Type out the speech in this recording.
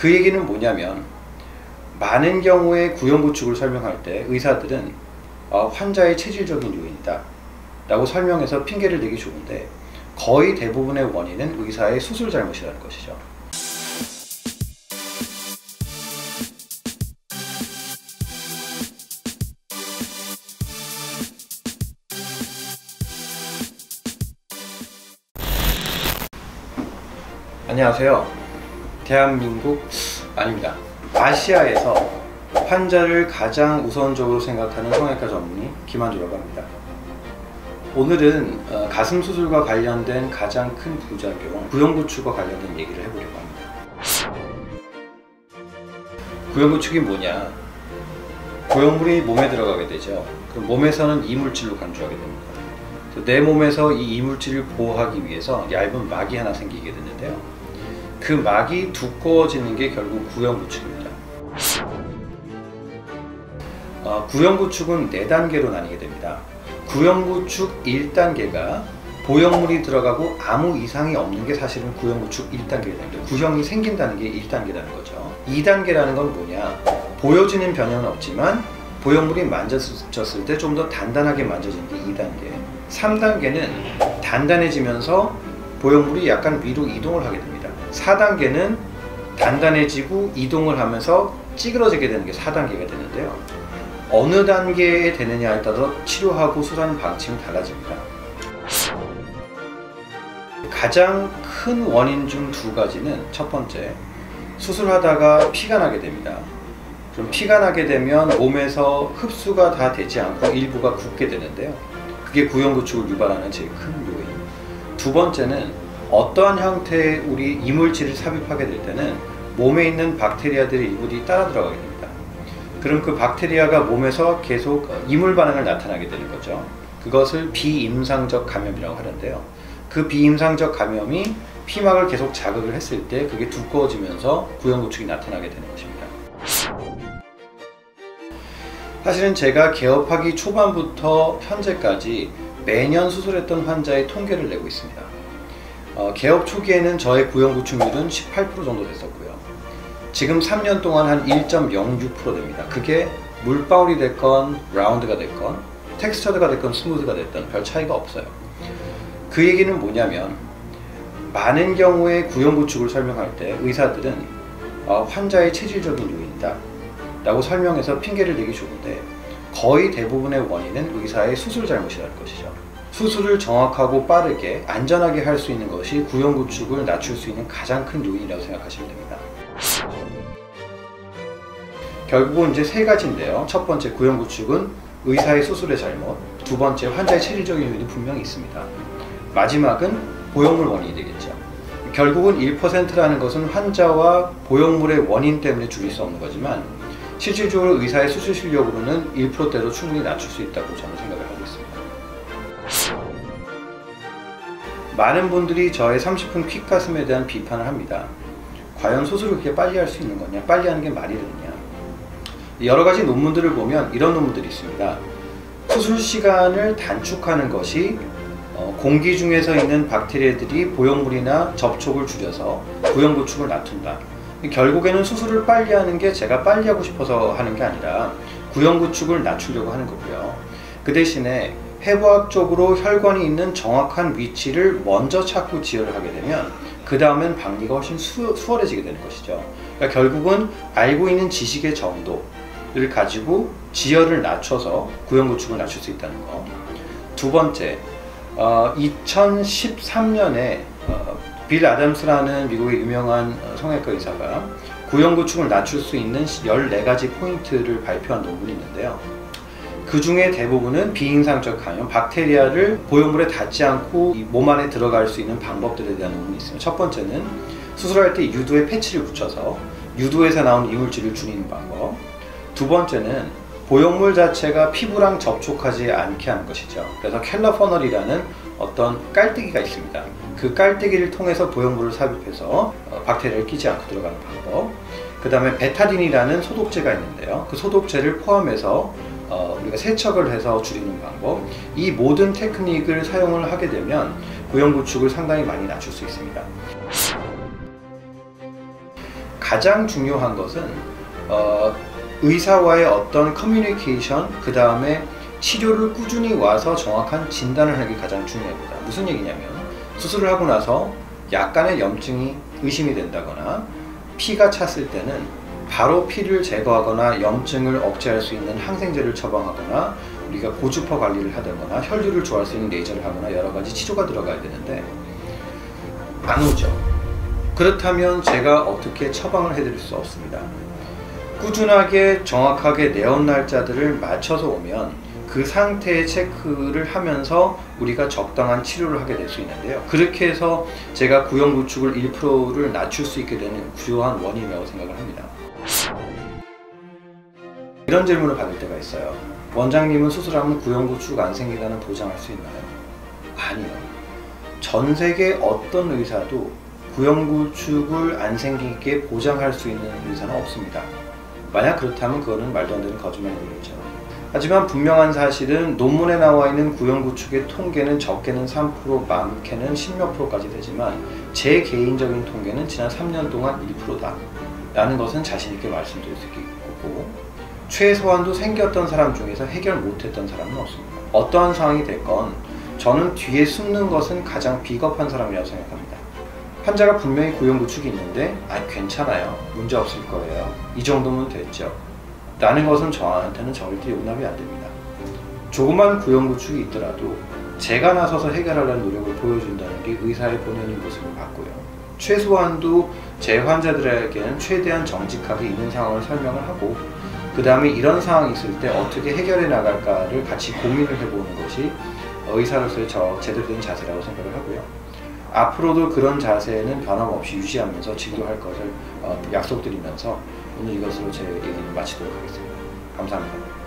그 얘기는 뭐냐면, 많은 경우에 구형구축을 설명할 때 의사들은 환자의 체질적인 요인이다 라고 설명해서 핑계를 대기 좋은데, 거의 대부분의 원인은 의사의 수술 잘못이라는 것이죠. 안녕하세요. 대한민국 아닙니다. 아시아에서 환자를 가장 우선적으로 생각하는 성형외과 전문의 김한조라고 합니다. 오늘은 가슴 수술과 관련된 가장 큰 부작용, 구형구축과 관련된 얘기를 해보려고 합니다. 구형구축이 뭐냐? 구형물이 몸에 들어가게 되죠. 그럼 몸에서는 이물질로 간주하게 됩니다. 내 몸에서 이 이물질을 보호하기 위해서 얇은 막이 하나 생기게 되는데요. 그 막이 두꺼워지는 게 결국 구형구축입니다. 구형구축은 4단계로 나뉘게 됩니다. 구형구축 1단계가 보형물이 들어가고 아무 이상이 없는 게 사실은 구형구축 1단계가 됩니다. 구형이 생긴다는 게 1단계라는 거죠. 2단계라는 건 뭐냐? 보여지는 변형은 없지만 보형물이 만졌을 때 좀 더 단단하게 만져지는 게 2단계. 3단계는 단단해지면서 보형물이 약간 위로 이동을 하게 됩니다. 4단계는 단단해지고 이동을 하면서 찌그러지게 되는 게 4단계가 되는데요. 어느 단계에 되느냐에 따라서 치료하고 수술하는 방침이 달라집니다. 가장 큰 원인 중 2가지는, 첫 번째, 수술하다가 피가 나게 됩니다. 그럼 피가 나게 되면 몸에서 흡수가 다 되지 않고 일부가 굳게 되는데요. 그게 구형구축을 유발하는 제일 큰 요인. 2번째는 어떠한 형태의 우리 이물질을 삽입하게 될 때는 몸에 있는 박테리아들의 일부들이 따라 들어가게 됩니다. 그럼 그 박테리아가 몸에서 계속 이물 반응을 나타나게 되는 거죠. 그것을 비임상적 감염이라고 하는데요. 그 비임상적 감염이 피막을 계속 자극을 했을 때 그게 두꺼워지면서 구형구축이 나타나게 되는 것입니다. 사실은 제가 개업하기 초반부터 현재까지 매년 수술했던 환자의 통계를 내고 있습니다. 개업 초기에는 저의 구형구축률은 18% 정도 됐었고요. 지금 3년 동안 한 1.06% 됩니다. 그게 물방울이 됐건 라운드가 됐건 텍스처드가 됐건 스무드가 됐던 별 차이가 없어요. 그 얘기는 뭐냐면, 많은 경우에 구형구축을 설명할 때 의사들은 환자의 체질적인 요인이다 라고 설명해서 핑계를 대기 좋은데, 거의 대부분의 원인은 의사의 수술 잘못이라는 것이죠. 수술을 정확하고 빠르게 안전하게 할 수 있는 것이 구형구축을 낮출 수 있는 가장 큰 요인이라고 생각하시면 됩니다. 결국은 이제 3가지인데요. 첫 번째, 구형구축은 의사의 수술의 잘못. 2번째, 환자의 체질적인 요인이 분명히 있습니다. 마지막은 보형물 원인이 되겠죠. 결국은 1%라는 것은 환자와 보형물의 원인 때문에 줄일 수 없는 거지만, 실질적으로 의사의 수술 실력으로는 1%대로 충분히 낮출 수 있다고 저는 생각을 하고 있습니다. 많은 분들이 저의 30분 퀵가슴에 대한 비판을 합니다. 과연 수술을 그렇게 빨리 할 수 있는 거냐? 빨리 하는 게 말이 되느냐? 여러 가지 논문들을 보면 이런 논문들이 있습니다. 수술 시간을 단축하는 것이 공기 중에서 있는 박테리아들이 보형물이나 접촉을 줄여서 구형구축을 낮춘다. 결국에는 수술을 빨리 하는 게 제가 빨리 하고 싶어서 하는 게 아니라 구형구축을 낮추려고 하는 거고요. 그 대신에 해부학적으로 혈관이 있는 정확한 위치를 먼저 찾고 지혈을 하게 되면 그 다음엔 박리가 훨씬 수월해지게 되는 것이죠. 그러니까 결국은 알고 있는 지식의 정도를 가지고 지혈을 낮춰서 구형구축을 낮출 수 있다는 거. 2번째, 2013년에 빌 아담스라는 미국의 유명한 성형외과 의사가 구형구축을 낮출 수 있는 14가지 포인트를 발표한 논문이 있는데요. 그 중에 대부분은 비임상적 감염, 박테리아를 보형물에 닿지 않고 몸 안에 들어갈 수 있는 방법들에 대한 논문이 있습니다. 첫 번째는 수술할 때 유두에 패치를 붙여서 유두에서 나온 이물질을 줄이는 방법. 2번째는 보형물 자체가 피부랑 접촉하지 않게 하는 것이죠. 그래서 켈러 퍼널이라는 어떤 깔때기가 있습니다. 그 깔때기를 통해서 보형물을 삽입해서 박테리아를 끼지 않고 들어가는 방법. 그 다음에 베타딘이라는 소독제가 있는데요. 그 소독제를 포함해서 우리가 세척을 해서 줄이는 방법. 이 모든 테크닉을 사용을 하게 되면 구형구축을 상당히 많이 낮출 수 있습니다. 가장 중요한 것은 의사와의 어떤 커뮤니케이션, 그 다음에 치료를 꾸준히 와서 정확한 진단을 하는 게 가장 중요합니다. 무슨 얘기냐면 수술을 하고 나서 약간의 염증이 의심이 된다거나 피가 찼을 때는 바로 피를 제거하거나 염증을 억제할 수 있는 항생제를 처방하거나 우리가 고주파 관리를 하거나 혈류를 조할 수 있는 레이저를 하거나 여러 가지 치료가 들어가야 되는데 안 오죠. 그렇다면 제가 어떻게 처방을 해드릴 수 없습니다. 꾸준하게 정확하게 내원 날짜들을 맞춰서 오면 그 상태의 체크를 하면서 우리가 적당한 치료를 하게 될 수 있는데요. 그렇게 해서 제가 구형 구축을 1%를 낮출 수 있게 되는 주요한 원인이라고 생각을 합니다. 이런 질문을 받을 때가 있어요. 원장님은 수술하면 구형 구축 안 생기다는 보장할 수 있나요? 아니요. 전 세계 어떤 의사도 구형 구축을 안 생기게 보장할 수 있는 의사는 없습니다. 만약 그렇다면 그거는 말도 안 되는 거짓말이 되겠죠. 하지만 분명한 사실은 논문에 나와 있는 구형 구축의 통계는 적게는 3%, 많게는 10몇 %까지 되지만 제 개인적인 통계는 지난 3년 동안 1%다 라는 것은 자신 있게 말씀드릴 수 있고, 최소한도 생겼던 사람 중에서 해결 못했던 사람은 없습니다. 어떠한 상황이 됐건 저는 뒤에 숨는 것은 가장 비겁한 사람이라고 생각합니다. 환자가 분명히 구형 구축이 있는데 괜찮아요, 문제 없을 거예요, 이 정도면 됐죠 라는 것은 저한테는 절대 용납이 안 됩니다. 조그만 구형 구축이 있더라도 제가 나서서 해결하려는 노력을 보여준다는 게 의사의 본연의 모습을 봤고요. 최소한도 제 환자들에게는 최대한 정직하게 있는 상황을 설명을 하고, 그 다음에 이런 상황이 있을 때 어떻게 해결해 나갈까를 같이 고민을 해보는 것이 의사로서의 제대로 된 자세라고 생각을 하고요. 앞으로도 그런 자세는 변함없이 유지하면서 지도할 것을 약속드리면서 오늘 이것으로 제 얘기를 마치도록 하겠습니다. 감사합니다.